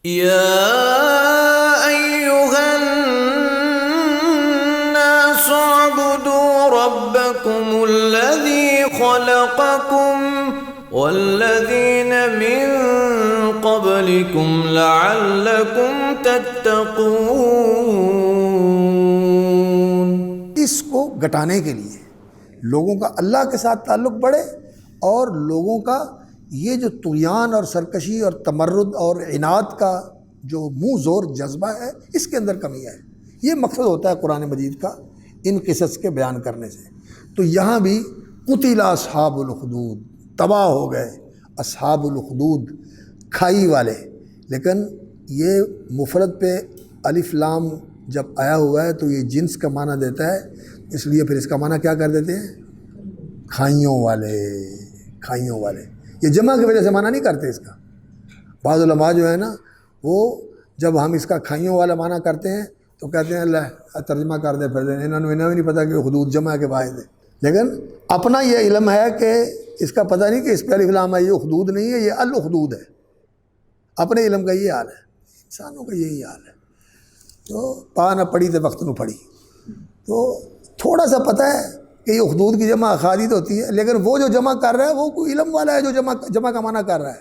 يا أيها الناس اعبدوا ربكم الذي خلقكم والذين من قبلكم لعلكم تتقون۔ اس کو گھٹانے کے لیے لوگوں کا اللہ کے ساتھ تعلق بڑھے اور لوگوں کا یہ جو طغیان اور سرکشی اور تمرد اور عناد کا جو منہ زور جذبہ ہے اس کے اندر کمی ہے۔ یہ مقصد ہوتا ہے قرآن مجید کا ان قصص کے بیان کرنے سے۔ تو یہاں بھی قتل اصحاب الخدود، تباہ ہو گئے اصحاب الخدود، کھائی والے۔ لیکن یہ مفرد پہ الف لام جب آیا ہوا ہے تو یہ جنس کا معنی دیتا ہے، اس لیے پھر اس کا معنی کیا کر دیتے ہیں؟ کھائیوں والے، کھائیوں والے۔ یہ جمع کی وجہ سے معنی نہیں کرتے اس کا۔ بعض علماء جو ہے نا وہ جب ہم اس کا کھائیوں والا معنی کرتے ہیں تو کہتے ہیں اللہ ترجمہ کر دے پھر انہوں نے نہیں پتہ کہ حدود جمع کے باعث ہے۔ لیکن اپنا یہ علم ہے کہ اس کا پتہ نہیں کہ اس پہ الف لام ہے، یہ حدود نہیں ہے، یہ الحدود ہے۔ اپنے علم کا یہ حال ہے، انسانوں کا یہی حال ہے۔ تو پا نہ پڑھی تو وقت نہ پڑھی، تو تھوڑا سا پتہ ہے کہ یہ حدود کی جمع اخادید ہوتی ہے، لیکن وہ جو جمع کر رہا ہے وہ کوئی علم والا ہے جو جمع کا معنی کر رہا ہے،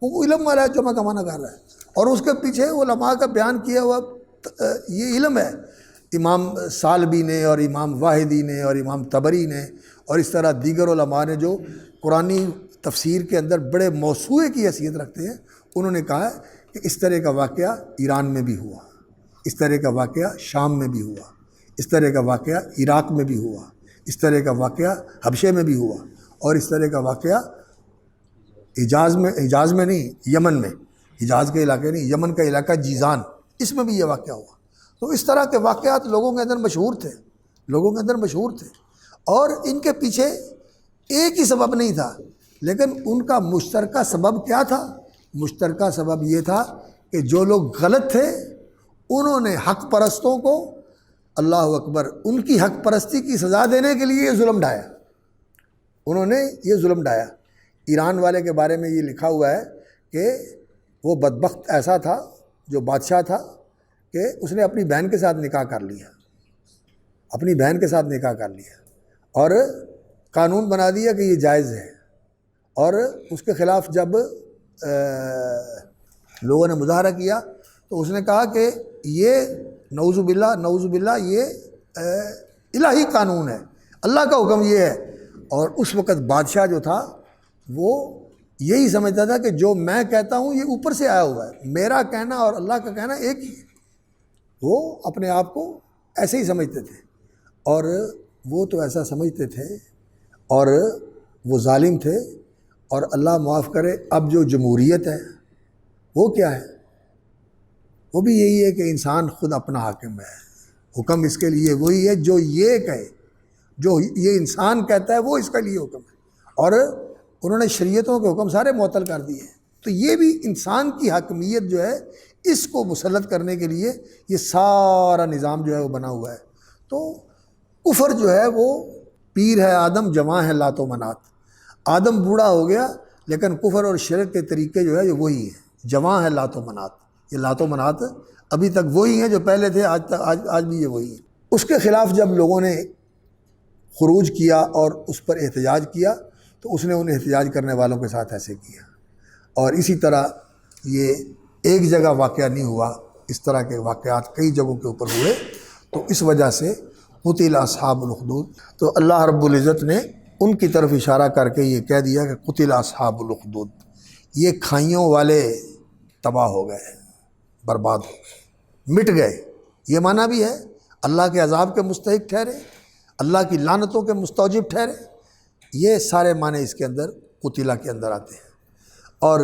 وہ کوئی علم والا ہے جمع کا معنی کر رہا ہے، اور اس کے پیچھے علماء کا بیان کیا ہوا یہ علم ہے۔ امام سالبی نے اور امام واحدی نے اور امام طبری نے اور اس طرح دیگر علماء نے جو قرآنی تفسیر کے اندر بڑے موسوعے کی حیثیت رکھتے ہیں، انہوں نے کہا کہ اس طرح کا واقعہ ایران میں بھی ہوا، اس طرح کا واقعہ شام میں بھی ہوا، اس طرح کا واقعہ عراق میں بھی ہوا، اس طرح کا واقعہ حبشے میں بھی ہوا، اور اس طرح کا واقعہ حجاز میں نہیں، یمن میں، حجاز کے علاقے نہیں، یمن کا علاقہ جیزان، اس میں بھی یہ واقعہ ہوا۔ تو اس طرح کے واقعات لوگوں کے اندر مشہور تھے، لوگوں کے اندر مشہور تھے، اور ان کے پیچھے ایک ہی سبب نہیں تھا، لیکن ان کا مشترکہ سبب کیا تھا؟ مشترکہ سبب یہ تھا کہ جو لوگ غلط تھے انہوں نے حق پرستوں کو، اللہ اکبر، ان کی حق پرستی کی سزا دینے کے لیے یہ ظلم ڈھایا، انہوں نے یہ ظلم ڈھایا۔ ایران والے کے بارے میں یہ لکھا ہوا ہے کہ وہ بدبخت ایسا تھا جو بادشاہ تھا کہ اس نے اپنی بہن کے ساتھ نکاح کر لیا، اپنی بہن کے ساتھ نکاح کر لیا، اور قانون بنا دیا کہ یہ جائز ہے، اور اس کے خلاف جب لوگوں نے مظاہرہ کیا تو اس نے کہا کہ یہ نعوذ باللہ یہ الہی قانون ہے، اللہ کا حکم یہ ہے۔ اور اس وقت بادشاہ جو تھا وہ یہی سمجھتا تھا کہ جو میں کہتا ہوں یہ اوپر سے آیا ہوا ہے، میرا کہنا اور اللہ کا کہنا ایک ہی ہے۔ وہ اپنے آپ کو ایسے ہی سمجھتے تھے، اور وہ تو ایسا سمجھتے تھے، اور وہ ظالم تھے، اور اللہ معاف کرے اب جو جمہوریت ہے وہ کیا ہے؟ وہ بھی یہی ہے کہ انسان خود اپنا حاکم ہے، حکم اس کے لیے وہی ہے جو یہ کہے، جو یہ انسان کہتا ہے وہ اس کے لیے حکم ہے، اور انہوں نے شریعتوں کے حکم سارے معطل کر دیے ہیں۔ تو یہ بھی انسان کی حاکمیت جو ہے اس کو مسلط کرنے کے لیے یہ سارا نظام جو ہے وہ بنا ہوا ہے۔ تو کفر جو ہے وہ پیر ہے آدم، جواں ہے لات و منات۔ آدم بوڑھا ہو گیا لیکن کفر اور شرک کے طریقے جو ہے یہ وہی ہیں، جواں ہے لات و منات۔ یہ لات و منات ابھی تک وہی ہیں جو پہلے تھے، آج بھی یہ وہی ہیں۔ اس کے خلاف جب لوگوں نے خروج کیا اور اس پر احتجاج کیا تو اس نے ان احتجاج کرنے والوں کے ساتھ ایسے کیا، اور اسی طرح یہ ایک جگہ واقعہ نہیں ہوا، اس طرح کے واقعات کئی جگہوں کے اوپر ہوئے۔ تو اس وجہ سے قتل اصحاب الخدود، تو اللہ رب العزت نے ان کی طرف اشارہ کر کے یہ کہہ دیا کہ قتل اصحاب الخدود، یہ کھائیوں والے تباہ ہو گئے، برباد ہو گئے، مٹ گئے۔ یہ معنی بھی ہے اللہ کے عذاب کے مستحق ٹھہرے، اللہ کی لعنتوں کے مستوجب ٹھہرے، یہ سارے معنی اس کے اندر قتلہ کے اندر آتے ہیں۔ اور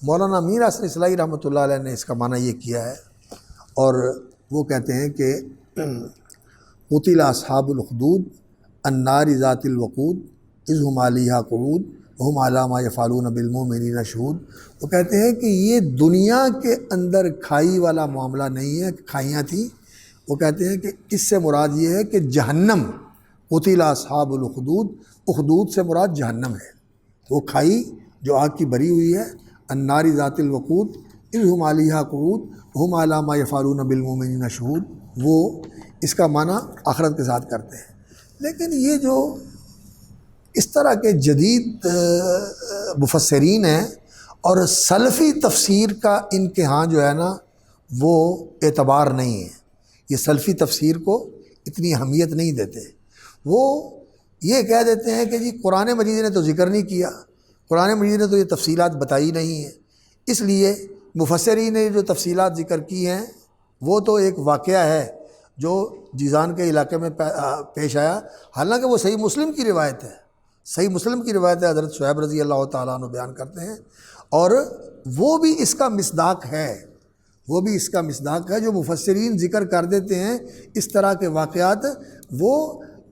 مولانا میر حسن اصلاحی رحمۃ اللہ علیہ نے اس کا معنی یہ کیا ہے، اور وہ کہتے ہیں کہ قتل اصحاب الخدود النار ذات الوقود اذ هم علیہا قعود وهم علی ما یفعلون بالمؤمنین شہود۔ وہ کہتے ہیں کہ یہ دنیا کے اندر کھائی والا معاملہ نہیں ہے، کھائیاں تھیں۔ وہ کہتے ہیں کہ اس سے مراد یہ ہے کہ جہنم، قتل اصحاب الخدود، اخدود سے مراد جہنم ہے، وہ کھائی جو آگ کی بھری ہوئی ہے، النار ذات الوقود، اذ ہم علیہا قعود ہم علی ما یفعلون بالمؤمنین شہود، وہ اس کا معنی آخرت کے ساتھ کرتے ہیں۔ لیکن یہ جو اس طرح کے جدید مفسرین ہیں اور سلفی تفسیر کا ان کے ہاں جو ہے نا وہ اعتبار نہیں ہے، یہ سلفی تفسیر کو اتنی اہمیت نہیں دیتے۔ وہ یہ کہہ دیتے ہیں کہ جی قرآن مجید نے تو ذکر نہیں کیا، قرآن مجید نے تو یہ تفصیلات بتائی نہیں ہیں، اس لیے مفسرین نے جو تفصیلات ذکر کی ہیں وہ تو ایک واقعہ ہے جو جیزان کے علاقے میں پیش آیا، حالانکہ وہ صحیح مسلم کی روایت ہے، صحیح مسلم کی روایت ہے، حضرت شعیب رضی اللہ تعالیٰ عنہ بیان کرتے ہیں، اور وہ بھی اس کا مصداق ہے، وہ بھی اس کا مصداق ہے۔ جو مفسرین ذکر کر دیتے ہیں اس طرح کے واقعات، وہ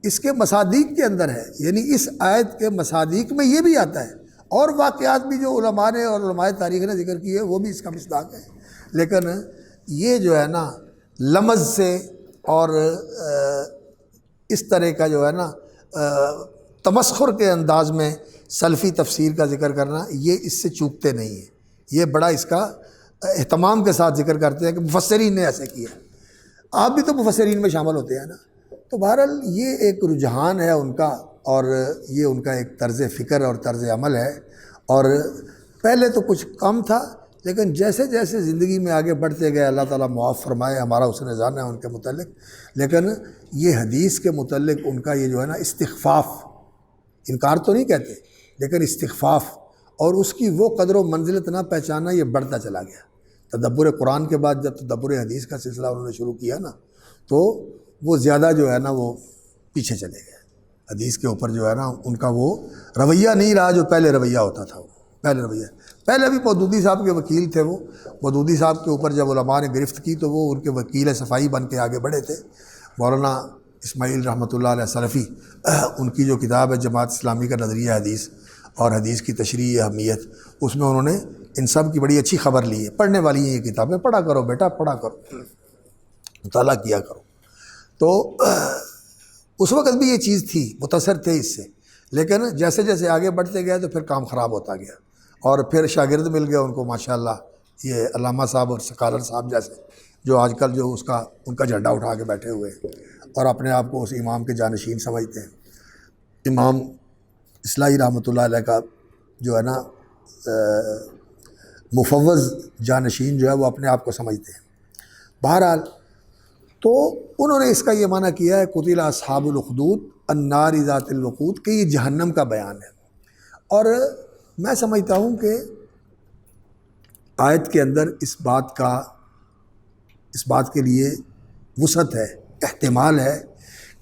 اس کے مصادیق کے اندر ہے، یعنی اس آیت کے مصادیق میں یہ بھی آتا ہے، اور واقعات بھی جو علماء نے اور علماء تاریخ نے ذکر کیے وہ بھی اس کا مصداق ہے۔ لیکن یہ جو ہے نا لمز سے اور اس طرح کا جو ہے نا تمسخر کے انداز میں سلفی تفسیر کا ذکر کرنا، یہ اس سے چوکتے نہیں ہیں، یہ بڑا اس کا اہتمام کے ساتھ ذکر کرتے ہیں کہ مفسرین نے ایسے کیا۔ آپ بھی تو مفسرین میں شامل ہوتے ہیں نا، تو بہرحال یہ ایک رجحان ہے ان کا، اور یہ ان کا ایک طرز فکر اور طرز عمل ہے، اور پہلے تو کچھ کم تھا، لیکن جیسے جیسے زندگی میں آگے بڑھتے گئے، اللہ تعالیٰ معاف فرمائے، ہمارا حسن ظن ہے ان کے متعلق، لیکن یہ حدیث کے متعلق ان کا یہ جو ہے نا استخفاف، انکار تو نہیں کہتے لیکن استخفاف، اور اس کی وہ قدر و منزلت نہ پہچانا، یہ بڑھتا چلا گیا۔ تدبر قرآن کے بعد جب تدبر حدیث کا سلسلہ انہوں نے شروع کیا نا، تو وہ زیادہ جو ہے نا وہ پیچھے چلے گئے، حدیث کے اوپر جو ہے نا ان کا وہ رویہ نہیں رہا جو پہلے رویہ ہوتا تھا۔ وہ پہلے رویہ، پہلے بھی مودودی صاحب کے وکیل تھے، وہ مودودی صاحب کے اوپر جب علماء نے گرفت کی تو وہ ان کے وکیل صفائی بن کے آگے بڑھے تھے۔ مولانا اسماعیل رحمۃ اللہ علیہ سلفی، ان کی جو کتاب ہے جماعت اسلامی کا نظریہ حدیث اور حدیث کی تشریح اہمیت، اس میں انہوں نے ان سب کی بڑی اچھی خبر لی ہے۔ پڑھنے والی ہیں یہ کتابیں، پڑھا کرو بیٹا، پڑھا کرو، مطالعہ کیا کرو۔ تو اس وقت بھی یہ چیز تھی، متاثر تھے اس سے، لیکن جیسے جیسے آگے بڑھتے گئے تو پھر کام خراب ہوتا گیا، اور پھر شاگرد مل گئے ان کو ماشاءاللہ، یہ علامہ صاحب اور سکالر صاحب جیسے، جو آج کل جو ان کا جھنڈا اٹھا کے بیٹھے ہوئے ہیں اور اپنے آپ کو اس امام کے جانشین سمجھتے ہیں۔ امام اصلاحی رحمۃ اللہ علیہ کا جو ہے نا مفوض جانشین جو ہے وہ اپنے آپ کو سمجھتے ہیں۔ بہرحال تو انہوں نے اس کا یہ معنی کیا ہے قتل اصحاب الاخدود النار ذات الوقود، کہ یہ جہنم کا بیان ہے، اور میں سمجھتا ہوں کہ آیت کے اندر اس بات کے لیے وسعت ہے، احتمال ہے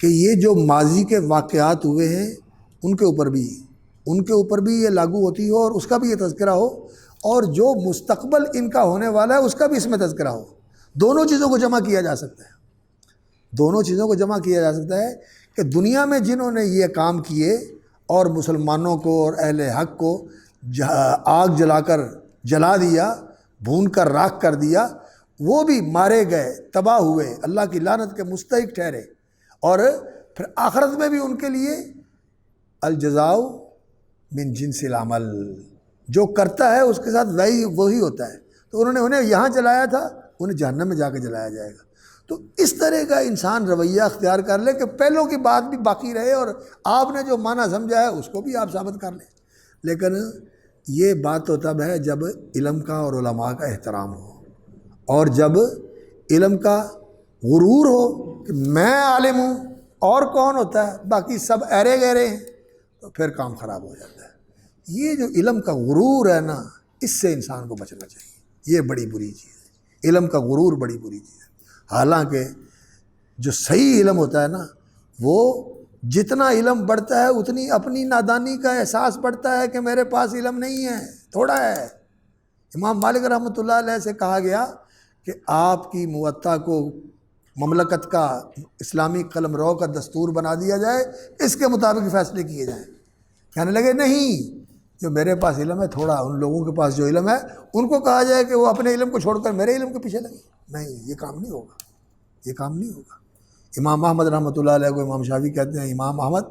کہ یہ جو ماضی کے واقعات ہوئے ہیں ان کے اوپر بھی یہ لاگو ہوتی ہو، اور اس کا بھی یہ تذکرہ ہو، اور جو مستقبل ان کا ہونے والا ہے اس کا بھی اس میں تذکرہ ہو۔ دونوں چیزوں کو جمع کیا جا سکتا ہے، دونوں چیزوں کو جمع کیا جا سکتا ہے کہ دنیا میں جنہوں نے یہ کام کیے اور مسلمانوں کو اور اہل حق کو آگ جلا کر جلا دیا، بھون کر راکھ کر دیا، وہ بھی مارے گئے، تباہ ہوئے، اللہ کی لعنت کے مستحق ٹھہرے، اور پھر آخرت میں بھی ان کے لیے الجزاء من جنس العمل، جو کرتا ہے اس کے ساتھ وہی ہوتا ہے۔ تو انہیں یہاں جلایا تھا، انہیں جہنم میں جا کے جلایا جائے گا۔ تو اس طرح کا انسان رویہ اختیار کر لے کہ پہلوں کی بات بھی باقی رہے، اور آپ نے جو معنی سمجھا ہے اس کو بھی آپ ثابت کر لیں۔ لیکن یہ بات تو تب ہے جب علم کا اور علماء کا احترام ہو، اور جب علم کا غرور ہو کہ میں عالم ہوں اور کون ہوتا ہے، باقی سب ایرے گہرے ہیں، تو پھر کام خراب ہو جاتا ہے۔ یہ جو علم کا غرور ہے نا، اس سے انسان کو بچنا چاہیے، یہ بڑی بری چیز ہے، علم کا غرور بڑی بری چیز ہے۔ حالانکہ جو صحیح علم ہوتا ہے نا، وہ جتنا علم بڑھتا ہے اتنی اپنی نادانی کا احساس بڑھتا ہے کہ میرے پاس علم نہیں ہے، تھوڑا ہے۔ امام مالک رحمۃ اللہ علیہ سے کہا گیا کہ آپ کی موطا کو مملکت کا اسلامی قلم رو کا دستور بنا دیا جائے، اس کے مطابق فیصلے کیے جائیں۔ کہنے لگے نہیں، جو میرے پاس علم ہے تھوڑا، ان لوگوں کے پاس جو علم ہے ان کو کہا جائے کہ وہ اپنے علم کو چھوڑ کر میرے علم کے پیچھے لگے۔ نہیں، یہ کام نہیں ہوگا، یہ کام نہیں ہوگا۔ امام احمد رحمۃ اللہ علیہ کو امام شافعی کہتے ہیں، امام احمد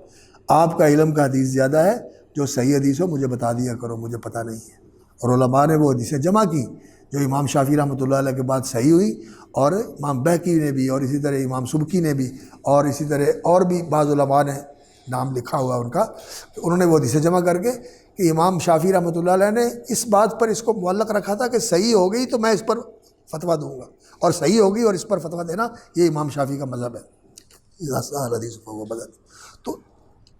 آپ کا علم کا حدیث زیادہ ہے، جو صحیح حدیث ہو مجھے بتا دیا کرو، مجھے پتہ نہیں ہے۔ اور علماء نے وہ حدیثیں جمع کی جو امام شافعی رحمۃ اللہ علیہ کے بعد صحیح ہوئی، اور امام بہقی نے بھی، اور اسی طرح امام سبکی نے بھی، اور اسی طرح اور بھی بعض علماء نے نام لکھا ہوا ان کا، کہ انہوں نے وہ حدیثیں جمع کر کے کہ امام شافعی رحمۃ اللہ علیہ نے اس بات پر اس کو معلق رکھا تھا کہ صحیح ہو گئی تو میں اس پر فتویٰ دوں گا، اور صحیح ہوگی اور اس پر فتویٰ دینا یہ امام شافعی کا مذہب ہے۔ حدیث وہ بدل، تو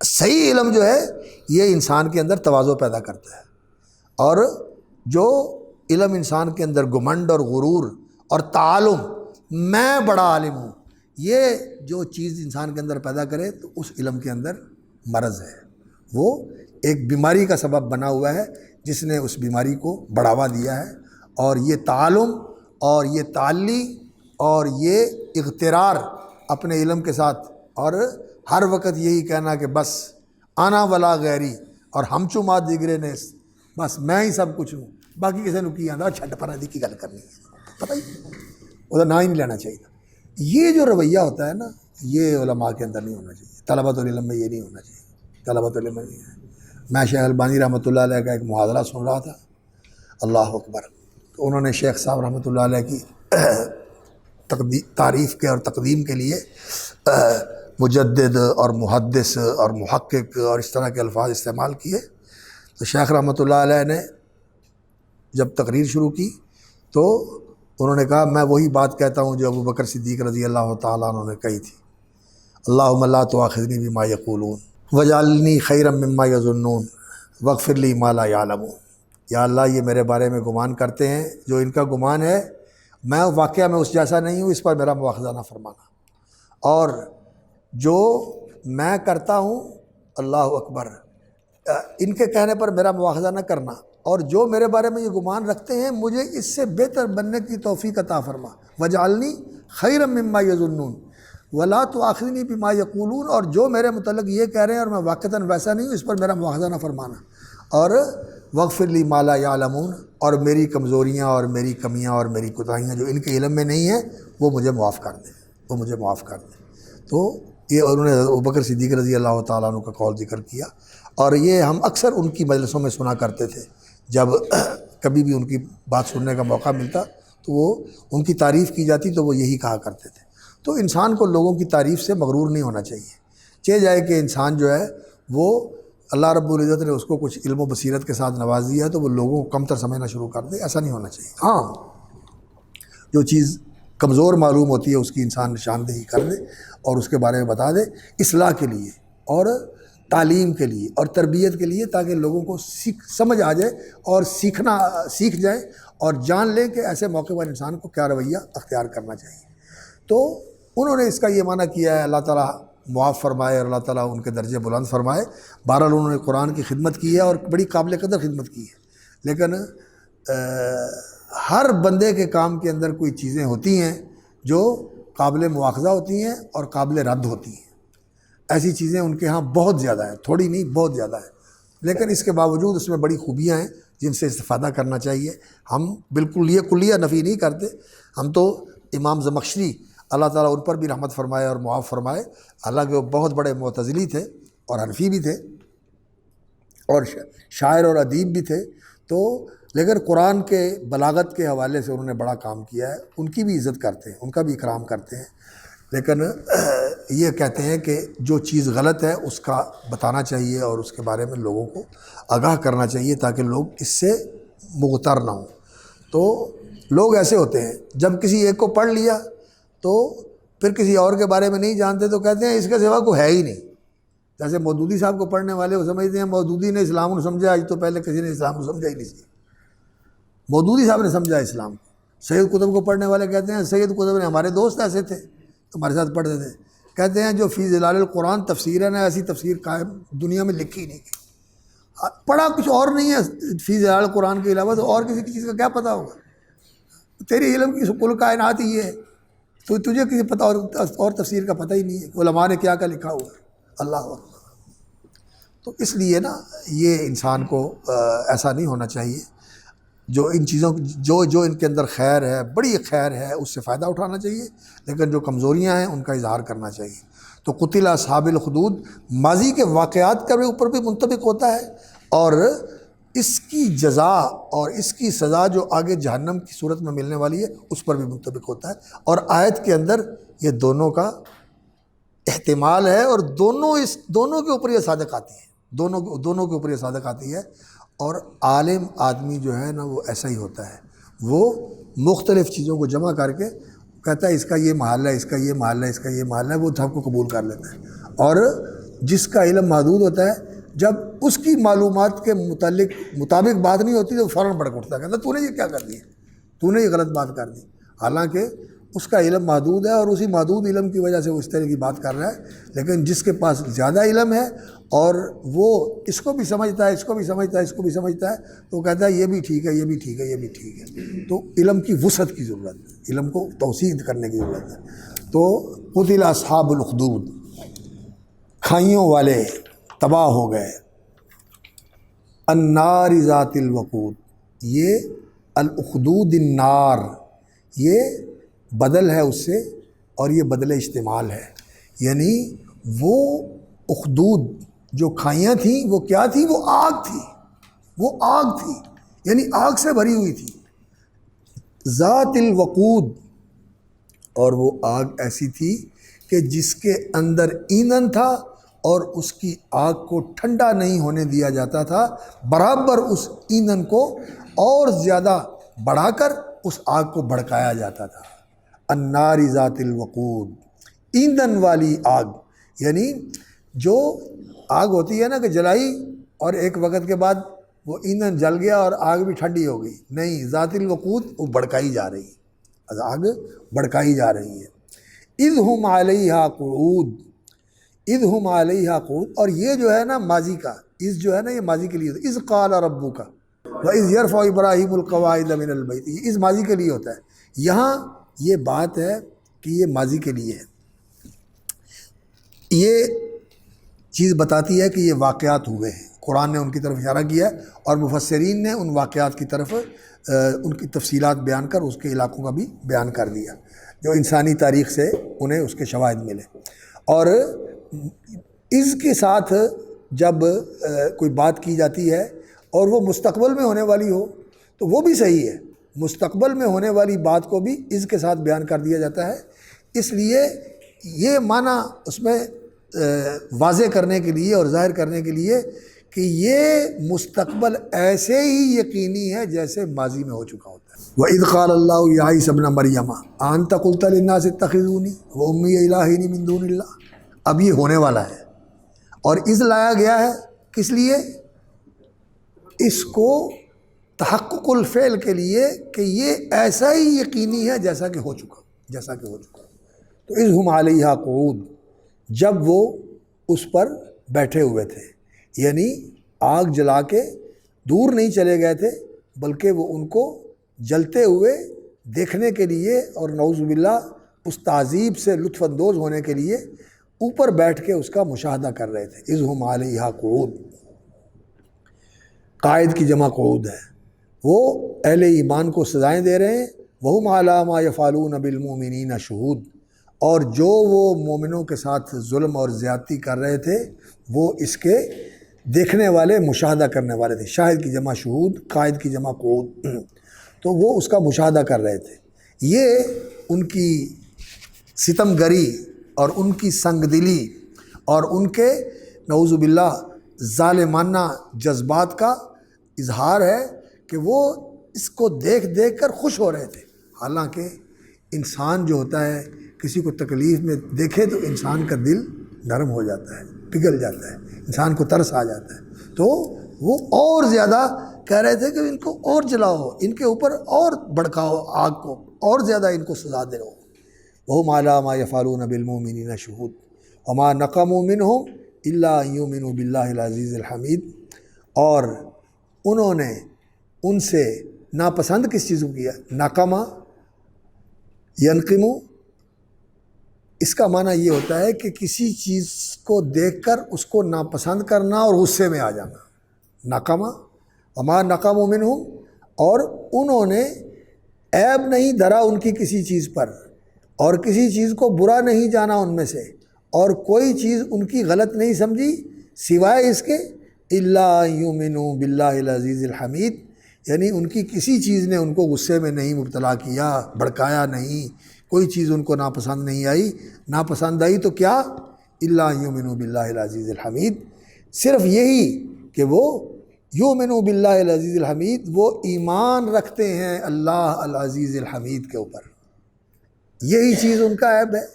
صحیح علم جو ہے یہ انسان کے اندر تواضع پیدا کرتا ہے، اور جو علم انسان کے اندر گھمنڈ اور غرور اور تعالم، میں بڑا عالم ہوں، یہ جو چیز انسان کے اندر پیدا کرے تو اس علم کے اندر مرض ہے، وہ ایک بیماری کا سبب بنا ہوا ہے جس نے اس بیماری کو بڑھاوا دیا ہے۔ اور یہ تعالم اور یہ تعلی اور یہ اغترار اپنے علم کے ساتھ، اور ہر وقت یہی کہنا کہ بس انا ولا غیری اور ہم چما دیگرے نے، بس میں ہی سب کچھ ہوں، باقی کسی نے کی آدھا چھٹ پرادی کی گل کرنی ہے، پتہ ہی ادھر نہ ہی نہیں لینا چاہیے۔ یہ جو رویہ ہوتا ہے نا، یہ علماء کے اندر نہیں ہونا چاہیے، طلبۃ العلم میں یہ نہیں ہونا چاہیے، طلبۃ العلم میں نہیں ہے۔ میں شیخ البانی رحمۃ اللہ علیہ کا ایک محاضرہ سن رہا تھا، اللہ اکبر، تو انہوں نے شیخ صاحب رحمۃ اللہ علیہ کی تعریف کے اور تقدیم کے لیے مجدد اور محدث اور محقق اور اس طرح کے الفاظ استعمال کیے۔ تو شیخ رحمۃ اللہ علیہ نے جب تقریر شروع کی تو انہوں نے کہا میں وہی بات کہتا ہوں جو ابو بکر صدیق رضی اللہ تعالیٰ عنہ نے کہی تھی، اللہم لا تؤاخذنی بما یقولون واجعلنی خیرا مما یظنون واغفر لی ما لا یعلمون۔ یا اللہ یہ میرے بارے میں گمان کرتے ہیں، جو ان کا گمان ہے میں واقعہ میں اس جیسا نہیں ہوں، اس پر میرا مواخذہ نہ فرمانا، اور جو میں کرتا ہوں اللہ اکبر ان کے کہنے پر میرا مواخذہ نہ کرنا، اور جو میرے بارے میں یہ گمان رکھتے ہیں مجھے اس سے بہتر بننے کی توفیق عطا فرما، وجعلنی خیرا مما یظنون ولا تؤاخذنی بما یقولون، اور جو میرے متعلق یہ کہہ رہے ہیں اور میں واقعتاً ویسا نہیں ہوں، اس پر میرا مواخذہ نہ فرمانا، اور واغفر لی ما لا یعلمون، اور میری کمزوریاں اور میری کمیاں اور میری کوتاہیاں جو ان کے علم میں نہیں ہیں وہ مجھے معاف کر دیں، وہ مجھے معاف کر دیں۔ تو یہ انہوں نے ابوبکر صدیق رضی اللہ تعالیٰ عنہ کا قول ذکر کیا، اور یہ ہم اکثر ان کی مجلسوں میں سنا کرتے تھے، جب کبھی بھی ان کی بات سننے کا موقع ملتا تو وہ ان کی تعریف کی جاتی تو وہ یہی کہا کرتے تھے۔ تو انسان کو لوگوں کی تعریف سے مغرور نہیں ہونا چاہیے، چاہے جائے کہ انسان جو ہے وہ اللہ رب العزت نے اس کو کچھ علم و بصیرت کے ساتھ نواز دیا ہے تو وہ لوگوں کو کم تر سمجھنا شروع کر دے، ایسا نہیں ہونا چاہیے۔ ہاں جو چیز کمزور معلوم ہوتی ہے اس کی انسان نشاندہی کر دے اور اس کے بارے میں بتا دے، اصلاح کے لیے اور تعلیم کے لیے اور تربیت کے لیے، تاکہ لوگوں کو سمجھ آ جائے اور سیکھ جائیں اور جان لیں کہ ایسے موقع پر انسان کو کیا رویہ اختیار کرنا چاہیے۔ تو انہوں نے اس کا یہ معنی کیا ہے اللہ تعالیٰ معاف فرمائے اور اللہ تعالیٰ ان کے درجے بلند فرمائے۔ بہرحال انہوں نے قرآن کی خدمت کی ہے اور بڑی قابل قدر خدمت کی ہے، لیکن ہر بندے کے کام کے اندر کوئی چیزیں ہوتی ہیں جو قابل مواخذہ ہوتی ہیں اور قابل رد ہوتی ہیں۔ ایسی چیزیں ان کے ہاں بہت زیادہ ہیں، تھوڑی نہیں بہت زیادہ ہے، لیکن اس کے باوجود اس میں بڑی خوبیاں ہیں جن سے استفادہ کرنا چاہیے۔ ہم بالکل یہ کلیہ نفی نہیں کرتے، ہم تو امام زمخشری اللہ تعالیٰ ان پر بھی رحمت فرمائے اور معاف فرمائے، حالانکہ وہ بہت بڑے معتزلی تھے اور حنفی بھی تھے اور شاعر اور ادیب بھی تھے، تو لیکن قرآن کے بلاغت کے حوالے سے انہوں نے بڑا کام کیا ہے، ان کی بھی عزت کرتے ہیں، ان کا بھی اکرام کرتے ہیں، لیکن یہ کہتے ہیں کہ جو چیز غلط ہے اس کا بتانا چاہیے اور اس کے بارے میں لوگوں کو آگاہ کرنا چاہیے تاکہ لوگ اس سے مغتر نہ ہوں۔ تو لوگ ایسے ہوتے ہیں جب کسی ایک کو پڑھ لیا تو پھر کسی اور کے بارے میں نہیں جانتے تو کہتے ہیں اس کے سوا کوئی ہے ہی نہیں۔ جیسے مودودی صاحب کو پڑھنے والے وہ سمجھتے ہیں مودودی نے اسلام کو سمجھا، آج تو پہلے کسی نے اسلام کو سمجھا ہی نہیں سی، مودودی صاحب نے سمجھا اسلام کو۔ سید قطب کو پڑھنے والے کہتے ہیں سید قطب نے ہمارے دوست ایسے تھے ہمارے ساتھ پڑھتے تھے، کہتے ہیں جو فی ظلال القرآن تفسیر ہے نا، ایسی تفسیر قائم دنیا میں لکھی نہیں کی، پڑھا کچھ اور نہیں ہے فی ظلال القرآن کے علاوہ، تو اور کسی چیز کا کیا پتہ ہوگا؟ تیری علم کی کل کائنات ہی ہے، تو تجھے کسی پتہ اور تفسیر کا پتہ ہی نہیں ہے علماء نے کیا لکھا ہوا ہے۔ اللہ اکبر۔ تو اس لیے نا یہ انسان کو ایسا نہیں ہونا چاہیے، جو ان چیزوں جو ان کے اندر خیر ہے، بڑی خیر ہے، اس سے فائدہ اٹھانا چاہیے، لیکن جو کمزوریاں ہیں ان کا اظہار کرنا چاہیے۔ تو قتل اصحاب الخدود ماضی کے واقعات کے اوپر بھی منطبق ہوتا ہے اور اس کی جزا اور اس کی سزا جو آگے جہنم کی صورت میں ملنے والی ہے اس پر بھی منطبق ہوتا ہے۔ اور آیت کے اندر یہ دونوں کا احتمال ہے، اور دونوں کے اوپر یہ صادق آتی ہے، دونوں کے اوپر یہ صادق آتی ہے۔ اور عالم آدمی جو ہے نا وہ ایسا ہی ہوتا ہے، وہ مختلف چیزوں کو جمع کر کے کہتا ہے اس کا یہ محل ہے، اس کا یہ محل ہے، اس کا یہ محل ہے، وہ سب کو قبول کر لیتا ہے۔ اور جس کا علم محدود ہوتا ہے، جب اس کی معلومات کے مطابق بات نہیں ہوتی تو فوراً بڑک اٹھتا ہے، کہتا ہے تو نے یہ کیا کر دیا، تو نے یہ غلط بات کر دی، حالانکہ اس کا علم محدود ہے اور اسی محدود علم کی وجہ سے وہ اس طرح کی بات کر رہا ہے۔ لیکن جس کے پاس زیادہ علم ہے اور وہ اس کو بھی سمجھتا ہے، اس کو بھی سمجھتا ہے، اس کو بھی سمجھتا ہے، تو وہ کہتا ہے یہ بھی ٹھیک ہے، یہ بھی ٹھیک ہے، یہ بھی ٹھیک ہے۔ تو علم کی وسعت کی ضرورت ہے، علم کو توسیع کرنے کی ضرورت ہے۔ تو قتل اصحاب الاخدود، کھائیوں والے تباہ ہو گئے۔ النار ذات الوقود، یہ الاخدود النار، یہ بدل ہے اس سے، اور یہ بدل اشتمال ہے، یعنی وہ اخدود جو کھائیاں تھیں وہ کیا تھی؟ وہ آگ تھی، وہ آگ تھی، یعنی آگ سے بھری ہوئی تھی۔ ذات الوقود، اور وہ آگ ایسی تھی کہ جس کے اندر ایندھن تھا اور اس کی آگ کو ٹھنڈا نہیں ہونے دیا جاتا تھا، برابر اس ایندھن کو اور زیادہ بڑھا کر اس آگ کو بھڑکایا جاتا تھا۔ النار ذات الوقود، ایندھن والی آگ، یعنی جو آگ ہوتی ہے نا کہ جلائی اور ایک وقت کے بعد وہ ایندھن جل گیا اور آگ بھی ٹھنڈی ہو گئی، نہیں، ذات الوقود وہ بھڑکائی جا رہی ہے، آگ بھڑکائی جا رہی ہے۔ اذ ہم علیہا قعود، اذ ہم علیہا قعود، اور یہ جو ہے نا ماضی کا، اذ جو ہے نا یہ ماضی کے لیے ہوتا ہے، اذ قال ربک وَإِذْ يَرْفَعُ إِبْرَاهِيمُ الْقَوَاعِدَ مِنَ الْبَيْتِ، یہ اذ ماضی کے لیے ہوتا ہے۔ یہاں یہ بات ہے کہ یہ ماضی کے لیے ہے، یہ چیز بتاتی ہے کہ یہ واقعات ہوئے ہیں، قرآن نے ان کی طرف اشارہ کیا ہے، اور مفسرین نے ان واقعات کی طرف ان کی تفصیلات بیان کر اس کے علاقوں کا بھی بیان کر دیا، جو انسانی تاریخ سے انہیں اس کے شواہد ملے۔ اور اس کے ساتھ جب کوئی بات کی جاتی ہے اور وہ مستقبل میں ہونے والی ہو تو وہ بھی صحیح ہے، مستقبل میں ہونے والی بات کو بھی اس کے ساتھ بیان کر دیا جاتا ہے، اس لیے یہ معنی اس میں واضح کرنے کے لیے اور ظاہر کرنے کے لیے کہ یہ مستقبل ایسے ہی یقینی ہے جیسے ماضی میں ہو چکا ہوتا ہے۔ وَإِذْ قَالَ اللَّهُ يَا عِيسَى ابْنَ مَرْيَمَ أَأَنْتَ قُلْتَ لِلنَّاسِ اتَّخِذُونِي وَأُمِّيَ إِلَٰهَيْنِ مِن دُونِ اللَّهِ، اب یہ ہونے والا ہے، اور اذ لایا گیا ہے کس لیے؟ اس کو تحقق الفعل کے لیے کہ یہ ایسا ہی یقینی ہے جیسا کہ ہو چکا، جیسا کہ ہو چکا۔ تو اذ ہم علیہا قعود، جب وہ اس پر بیٹھے ہوئے تھے، یعنی آگ جلا کے دور نہیں چلے گئے تھے، بلکہ وہ ان کو جلتے ہوئے دیکھنے کے لیے اور نعوذ باللہ اس تعذیب سے لطف اندوز ہونے کے لیے اوپر بیٹھ کے اس کا مشاہدہ کر رہے تھے۔ اذ ہم علیہا قعود، قائد کی جمع قعود ہے، وہ اہل ایمان کو سزائیں دے رہے ہیں۔ وَهُمْ عَلَىٰ مَا يَفْعَلُونَ بِالْمُؤْمِنِينَ شُهُودٌ، اور جو وہ مومنوں کے ساتھ ظلم اور زیادتی کر رہے تھے وہ اس کے دیکھنے والے، مشاہدہ کرنے والے تھے۔ شاہد کی جمع شہود، قائد کی جمع قعود، تو وہ اس کا مشاہدہ کر رہے تھے۔ یہ ان کی ستم گری اور ان کی سنگ دلی اور ان کے نعوذ باللہ ظالمانہ جذبات کا اظہار ہے کہ وہ اس کو دیکھ دیکھ کر خوش ہو رہے تھے، حالانکہ انسان جو ہوتا ہے کسی کو تکلیف میں دیکھے تو انسان کا دل نرم ہو جاتا ہے، پگھل جاتا ہے، انسان کو ترس آ جاتا ہے۔ تو وہ اور زیادہ کہہ رہے تھے کہ ان کو اور جلاؤ، ان کے اوپر اور بھڑکاؤ آگ کو، اور زیادہ ان کو سزا دے رہو۔ وَهُمْ عَلَىٰ مَا يَفْعَلُونَ بِالْمُؤْمِنِينَ شُهُودٌ وَمَا نَقَمُوا مِنْهُمْ إِلَّا أَن يُؤْمِنُوا بِاللَّهِ الْعَزِيزِ الْحَمِيدِ، اور انہوں نے ان سے ناپسند کس چیز کو کیا؟ نقمہ، ینقمو، اس کا معنی یہ ہوتا ہے کہ کسی چیز کو دیکھ کر اس کو ناپسند کرنا اور غصے میں آ جانا، نقمہ۔ وما نقموا منہم، اور انہوں نے عیب نہیں دھرا ان کی کسی چیز پر، اور کسی چیز کو برا نہیں جانا ان میں سے، اور کوئی چیز ان کی غلط نہیں سمجھی سوائے اس کے الا یؤمنوا باللہ العزیز الحمید، یعنی ان کی کسی چیز نے ان کو غصے میں نہیں مبتلا کیا، بھڑکایا نہیں، کوئی چیز ان کو ناپسند نہیں آئی، ناپسند آئی تو کیا؟ الا یؤمنوا باللہ العزیز الحمید، صرف یہی کہ وہ یؤمنوا باللہ العزیز الحمید، وہ ایمان رکھتے ہیں اللہ العزیز الحمید کے اوپر، یہی چیز ان کا عیب ہے،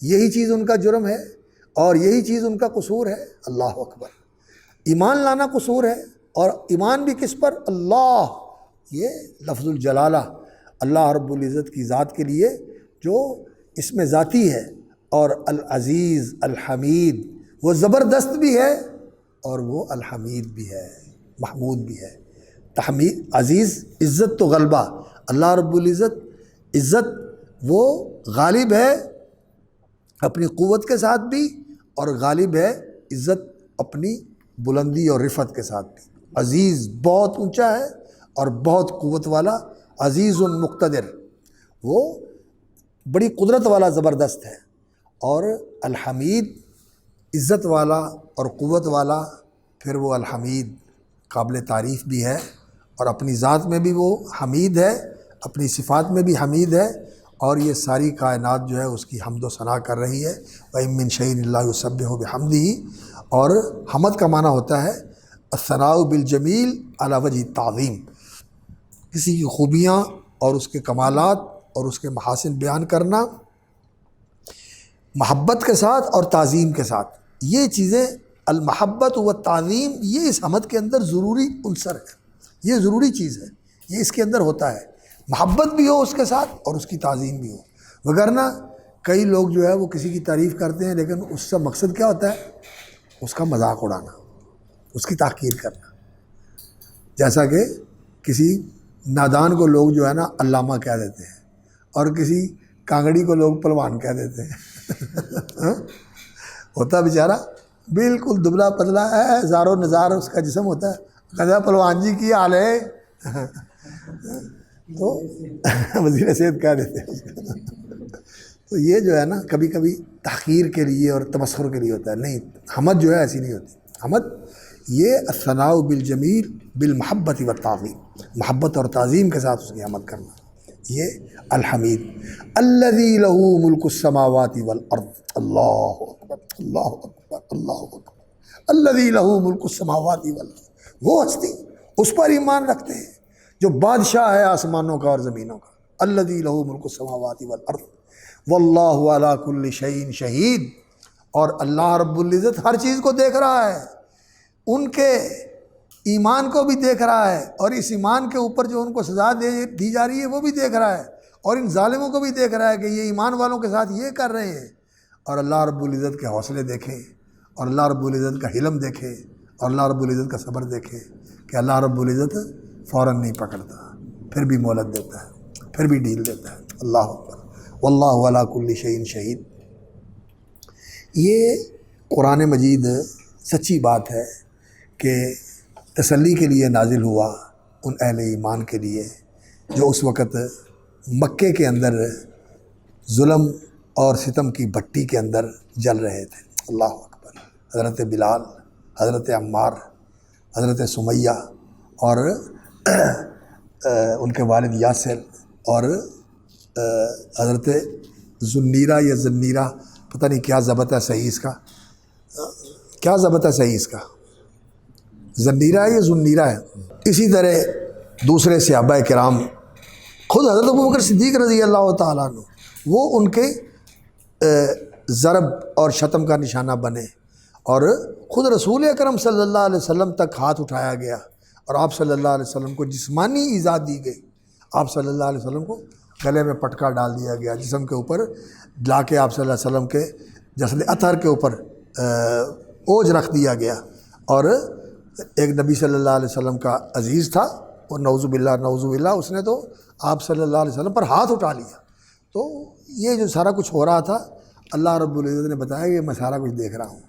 یہی چیز ان کا جرم ہے، اور یہی چیز ان کا قصور ہے۔ اللہ اکبر، ایمان لانا قصور ہے، اور ایمان بھی کس پر؟ اللہ، یہ لفظ الجلالہ اللہ رب العزت کی ذات کے لیے جو اسم ذاتی ہے، اور العزیز الحمید، وہ زبردست بھی ہے اور وہ الحمید بھی ہے، محمود بھی ہے۔ تحمید، عزیز عزت تو غلبہ، اللہ رب العزت عزت وہ غالب ہے اپنی قوت کے ساتھ بھی، اور غالب ہے عزت اپنی بلندی اور رفعت کے ساتھ بھی۔ عزیز بہت اونچا ہے اور بہت قوت والا، عزیز مقتدر، وہ بڑی قدرت والا، زبردست ہے، اور الحمید عزت والا اور قوت والا، پھر وہ الحمید قابل تعریف بھی ہے، اور اپنی ذات میں بھی وہ حمید ہے، اپنی صفات میں بھی حمید ہے، اور یہ ساری کائنات جو ہے اس کی حمد و ثنا کر رہی ہے۔ وَإِن مِّن شَيْءٍ إِلَّا يُسَبِّحُ بِحَمْدِهِ، اور حمد کا معنی ہوتا ہے الثناء بالجمیل علی وجہ التعظیم، کسی کی خوبیاں اور اس کے کمالات اور اس کے محاسن بیان کرنا محبت کے ساتھ اور تعظیم کے ساتھ۔ یہ چیزیں المحبت و تعظیم، یہ اس حمد کے اندر ضروری عنصر ہے، یہ ضروری چیز ہے، یہ اس کے اندر ہوتا ہے، محبت بھی ہو اس کے ساتھ اور اس کی تعظیم بھی ہو۔ وگرنہ کئی لوگ جو ہے وہ کسی کی تعریف کرتے ہیں، لیکن اس سے مقصد کیا ہوتا ہے؟ اس کا مذاق اڑانا، اس کی تحقیر کرنا، جیسا کہ کسی نادان کو لوگ جو ہے نا علامہ کہہ دیتے ہیں، اور کسی کانگڑی کو لوگ پلوان کہہ دیتے ہیں ہوتا بیچارہ بالکل دبلا پتلا ہے، زار و نزار اس کا جسم ہوتا ہے، کہتا پلوان جی کی حال ہے تو وزیر صحت کہہ دیتے ہیں تو یہ جو ہے نا کبھی کبھی تحقیر کے لیے اور تمسخر کے لیے ہوتا ہے، نہیں، حمد جو ہے ایسی نہیں ہوتی۔ حمد یہ الثناء بالجمیل بالمحبت والتعظیم، محبت اور تعظیم کے ساتھ اس کی حمد کرنا، یہ الحمید۔ الذی لہ ملک السماوات والارض، اللہ اکبر اللہ اکبر اللہ اکبر، الذی لہ ملک السماوات والارض، وہ ہستی اس پر ایمان رکھتے ہیں جو بادشاہ ہے آسمانوں کا اور زمینوں کا۔ الذی لہ ملک السماوات والارض واللہ علی کل شیء شہید، اور اللہ رب العزت ہر چیز کو دیکھ رہا ہے، ان کے ایمان کو بھی دیکھ رہا ہے، اور اس ایمان کے اوپر جو ان کو سزا دی جا رہی ہے وہ بھی دیکھ رہا ہے، اور ان ظالموں کو بھی دیکھ رہا ہے کہ یہ ایمان والوں کے ساتھ یہ کر رہے ہیں۔ اور اللہ رب العزت کے حوصلے دیکھیں، اور اللہ رب العزت کا حلم دیکھیں، اور اللہ رب العزت کا صبر دیکھیں کہ اللہ رب العزت فوراً نہیں پکڑتا، پھر بھی مہلت دیتا ہے، پھر بھی ڈیل دیتا ہے۔ اللہ اکبر، واللہ علی کل شیء شہید۔ یہ قرآن مجید سچی بات ہے کہ تسلی کے لیے نازل ہوا ان اہل ایمان کے لیے جو اس وقت مکے کے اندر ظلم اور ستم کی بھٹی کے اندر جل رہے تھے۔ اللہ اکبر، حضرت بلال، حضرت عمار، حضرت سمیہ، اور ان کے والد یاسر، اور حضرت ذنیرہ یا زنیرہ، پتہ نہیں کیا ضبط ہے صحیح اس کا، کیا ضبط ہے صحیح اس کا، زنیرہ ہے یا ذنیرہ ہے۔ اسی طرح دوسرے صحابہ کرام، خود حضرت ابوبکر صدیق رضی اللہ تعالیٰ عنہ، وہ ان کے ضرب اور شتم کا نشانہ بنے، اور خود رسول اکرم صلی اللہ علیہ وسلم تک ہاتھ اٹھایا گیا، اور آپ صلی اللہ علیہ وسلم کو جسمانی ایذا دی گئی، آپ صلی اللہ علیہ وسلم کو گلے میں پٹکا ڈال دیا گیا، جسم کے اوپر لا کے آپ صلی اللہ علیہ وسلم کے جسد اطہر کے اوپر اوج رکھ دیا گیا، اور ایک نبی صلی اللہ علیہ وسلم کا عزیز تھا، اور نعوذ باللہ اس نے تو آپ صلی اللہ علیہ وسلم پر ہاتھ اٹھا لیا۔ تو یہ جو سارا کچھ ہو رہا تھا، اللہ رب العزت نے بتایا کہ میں سارا کچھ دیکھ رہا ہوں،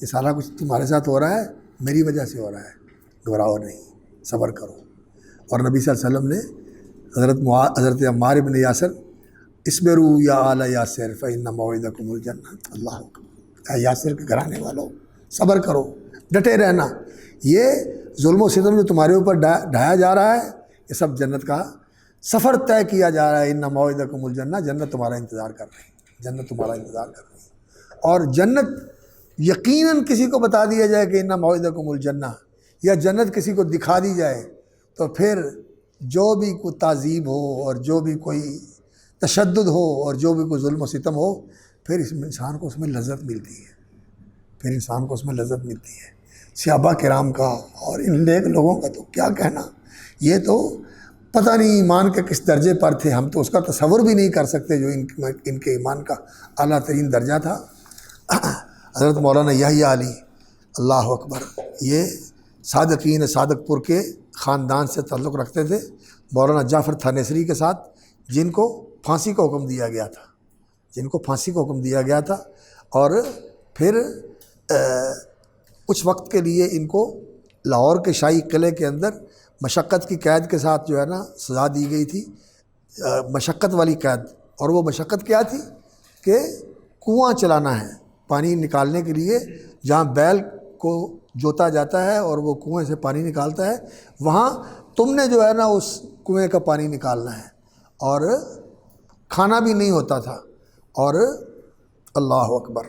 یہ سارا کچھ تمہارے ساتھ ہو رہا ہے، میری وجہ سے ہو رہا ہے، گھبراؤ نہیں، صبر کرو۔ اور نبی صلی اللہ علیہ وسلم نے حضرت عمار بن یاسر، اصبروا یا آل یاسر فإن موعدکم الجنہ، اللہ اکبر، اے یاسر کے گھرانے والوں صبر کرو، ڈٹے رہنا، یہ ظلم و ستم جو تمہارے اوپر ڈھایا جا رہا ہے، یہ سب جنت کا سفر طے کیا جا رہا ہے۔ ان موعدکم الجنہ، جنت تمہارا انتظار کر رہی ہے، جنت تمہارا انتظار کر رہی ہے۔ اور جنت یقیناً کسی کو بتا دیا جائے کہ ان موعدکم الجنہ، یا جنت کسی کو دکھا دی جائے، تو پھر جو بھی کوئی تعذیب ہو اور جو بھی کوئی تشدد ہو اور جو بھی کوئی ظلم و ستم ہو، پھر انسان کو اس میں لذت ملتی ہے، پھر انسان کو اس میں لذت ملتی ہے۔ صحابہ کرام کا اور ان نیک لوگوں کا تو کیا کہنا، یہ تو پتہ نہیں ایمان کے کس درجے پر تھے، ہم تو اس کا تصور بھی نہیں کر سکتے جو ان کے ایمان کا اعلیٰ ترین درجہ تھا۔ حضرت مولانا یحییٰ علی اللہ اکبر، یہ صادقین صادق پور کے خاندان سے تعلق رکھتے تھے، مولانا جعفر تھانیسری کے ساتھ، جن کو پھانسی کا حکم دیا گیا تھا، جن کو پھانسی کا حکم دیا گیا تھا، اور پھر کچھ وقت کے لیے ان کو لاہور کے شاہی قلعے کے اندر مشقت کی قید کے ساتھ جو ہے نا سزا دی گئی تھی، مشقت والی قید۔ اور وہ مشقت کیا تھی کہ کنواں چلانا ہے پانی نکالنے کے لیے، جہاں بیل کو جوتا جاتا ہے اور وہ کنویں سے پانی نکالتا ہے، وہاں تم نے جو ہے نا اس کنویں کا پانی نکالنا ہے، اور کھانا بھی نہیں ہوتا تھا۔ اور اللہ اکبر،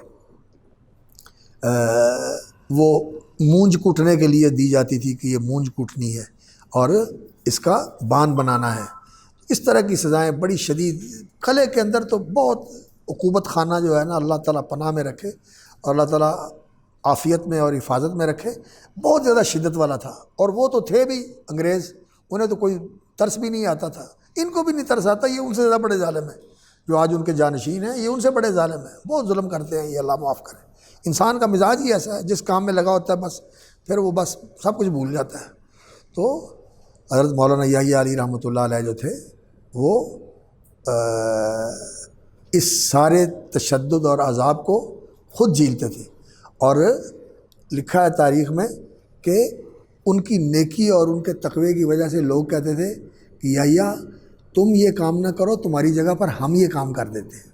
وہ مونج کوٹنے کے لیے دی جاتی تھی کہ یہ مونج کوٹنی ہے اور اس کا بان بنانا ہے۔ اس طرح کی سزائیں بڑی شدید، قلعے کے اندر تو بہت عقوبت خانہ جو ہے نا، اللہ تعالیٰ پناہ میں رکھے اور اللہ تعالیٰ عافیت میں اور حفاظت میں رکھے، بہت زیادہ شدت والا تھا۔ اور وہ تو تھے بھی انگریز، انہیں تو کوئی ترس بھی نہیں آتا تھا، ان کو بھی نہیں ترس آتا، یہ ان سے زیادہ بڑے ظالم ہیں جو آج ان کے جانشین ہیں، یہ ان سے بڑے ظالم ہیں، بہت ظلم کرتے ہیں، یہ اللہ معاف کرے۔ انسان کا مزاج ہی ایسا ہے، جس کام میں لگا ہوتا ہے بس پھر وہ بس سب کچھ بھول جاتا ہے۔ تو حضرت مولانا یحییٰ علی رحمۃ اللہ علیہ جو تھے، وہ اس سارے تشدد اور عذاب کو خود جھیلتے تھے، اور لکھا ہے تاریخ میں کہ ان کی نیکی اور ان کے تقوی کی وجہ سے لوگ کہتے تھے کہ یحییٰ تم یہ کام نہ کرو، تمہاری جگہ پر ہم یہ کام کر دیتے ہیں،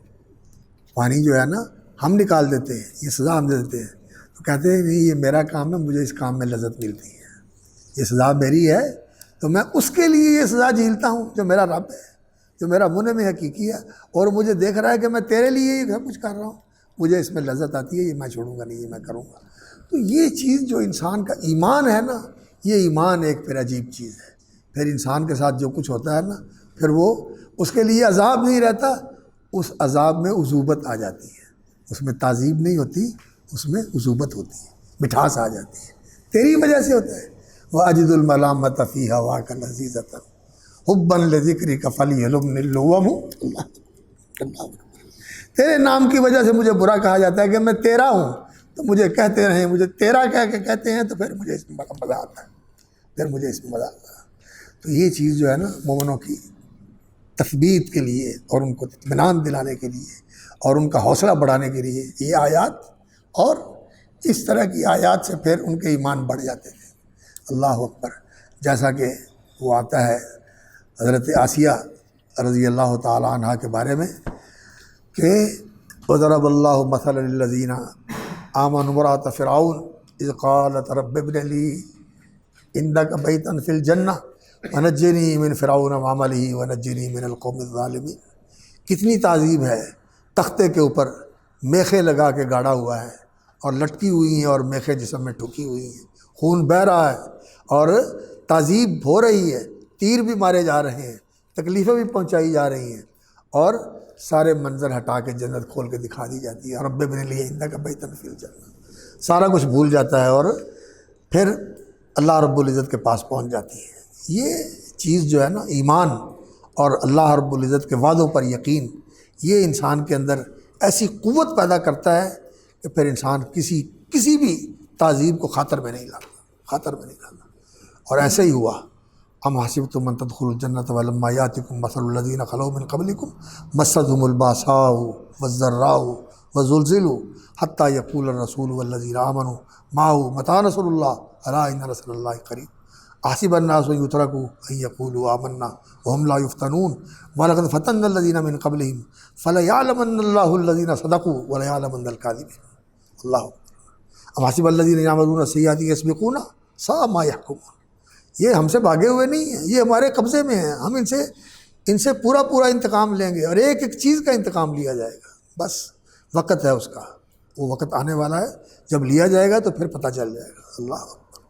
پانی جو ہے نا ہم نکال دیتے ہیں، یہ سزا ہم دے دیتے ہیں۔ تو کہتے ہیں نہیں، یہ میرا کام ہے، مجھے اس کام میں لذت ملتی ہے، یہ سزا میری ہے، تو میں اس کے لیے یہ سزا جھیلتا ہوں جو میرا رب ہے، جو میرا منعم حقیقی ہے، اور مجھے دیکھ رہا ہے کہ میں تیرے لیے یہ سب کچھ کر رہا ہوں، مجھے اس میں لذت آتی ہے، یہ میں چھوڑوں گا نہیں، یہ میں کروں گا۔ تو یہ چیز جو انسان کا ایمان ہے نا، یہ ایمان ایک پھر عجیب چیز ہے۔ پھر انسان کے ساتھ جو کچھ ہوتا ہے نا، پھر وہ اس کے لیے عذاب نہیں رہتا، اس عذاب میں عذوبت آ جاتی ہے، اس میں تعذیب نہیں ہوتی، اس میں عذوبت ہوتی ہے، مٹھاس آ جاتی ہے، تیری وجہ سے ہوتا ہے۔ وَأَجِدُ الْمَلَامَةَ فِيهَا وَاكَ لَذِيذَةً حُبًّا لِذِكْرِكَ فَلْيَلُمْنِ اللُّوَمُ۔ تیرے نام کی وجہ سے مجھے برا کہا جاتا ہے کہ میں تیرا ہوں، تو مجھے کہتے رہیں، مجھے تیرا کہہ کے کہتے ہیں، تو پھر مجھے اس میں بڑا مزہ آتا ہے، پھر مجھے اس میں مزہ آتا ہے۔ تو یہ چیز جو ہے نا مومنوں کی تثبیت کے لیے اور ان کو اطمینان دلانے کے لیے اور ان کا حوصلہ بڑھانے کے لیے یہ آیات، اور اس طرح کی آیات سے پھر ان کے ایمان بڑھ جاتے تھے۔ اللہ اکبر، جیسا کہ وہ آتا ہے حضرت آسیہ رضی اللہ تعالی عنہ کے بارے میں کہ وضرب اللہ مثلا للذین آمنوا امرأۃ فرعون اذ قالت رب ابن لی عندک بیتا فی الجنہ ونجنی من فرعون وعملہ ونجنی من القوم الظالمین۔ کتنی تعذیب ہے، تختے کے اوپر میخیں لگا کے گاڑا ہوا ہے اور لٹکی ہوئی ہیں، اور میخیں جسم میں ٹھکی ہوئی ہیں، خون بہہ رہا ہے اور تعذیب ہو رہی ہے، تیر بھی مارے جا رہے ہیں، تکلیفیں بھی پہنچائی جا رہی ہیں، اور سارے منظر ہٹا کے جنت کھول کے دکھا دی جاتی ہے، رب ابن لی عندک بیتا فی الجنہ، سارا کچھ بھول جاتا ہے اور پھر اللہ رب العزت کے پاس پہنچ جاتی ہے۔ یہ چیز جو ہے نا، ایمان اور اللہ رب العزت کے وعدوں پر یقین، یہ انسان کے اندر ایسی قوت پیدا کرتا ہے کہ پھر انسان کسی بھی تعذیب کو خاطر میں نہیں لاتا۔ اور ایسے ہی ہوا، ام حسبتم ان تدخلوا الجنۃ ولما یاتکم مثل الذین خلوا من قبلکم مستهم الباساء والضراء وزلزلوا حتى یقول الرسول والذین آمنوا معه متى نصر اللہ الا ان نصر اللہ قریب احسب الناس ان یترکوا ان یقولوا آمنا وهم لا یفتنون ولقد فتنا الذین من قبلهم فلیعلمن اللہ الذین صدقوا ولیعلمن الکاذبین۔ اللہ حسب الذین یعملون السیئات یسبقون ساء ما یحکمون، یہ ہم سے بھاگے ہوئے نہیں ہیں، یہ ہمارے قبضے میں ہیں، ہم ان سے پورا انتقام لیں گے، اور ایک ایک چیز کا انتقام لیا جائے گا، بس وقت ہے اس کا، وہ وقت آنے والا ہے، جب لیا جائے گا تو پھر پتہ چل جائے گا۔ اللہ